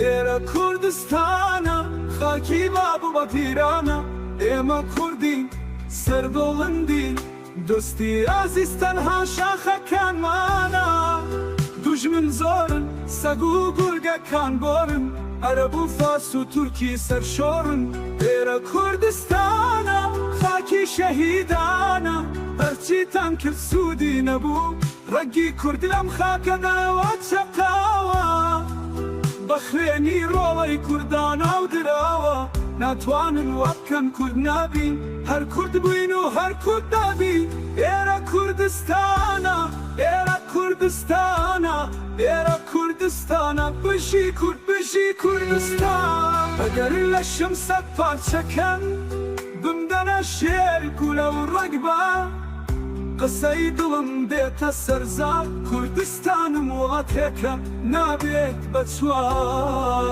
ئێرە کوردستانە خاکی باب و بەپیرانە ئێمە کوردین سەردۆڵندین دۆستی ئازیز تەنها شاخەکانمانە دوژمن زۆرن سەگ و گورگەکان گۆرن عەرەب و فارس و تورکی سەرشۆڕن ئێرە کوردستانە خاکی شەهیدانە هەرچیتان کرد سوودی نەبوو ڕەنگی کورد لەم خاکەداوە چەقاوە بە خوێنی ڕۆڵەی کوردانە و دراوە ناتوانن وەبکەن کورد نابین هەر کورد بووین و هەر کورد دابین ئێرە کوردستانە ئێرە کوردستانە ئێرە کوردستانە بژی کورد بژی کوردستان ئەگەر لە شم سەد پارچەکەن بمدەنە شێر گولە و ڕەگبە قسەی دڵم دێتە سەرزاد کوردستانم وڵاتێکە نابێت بە چوار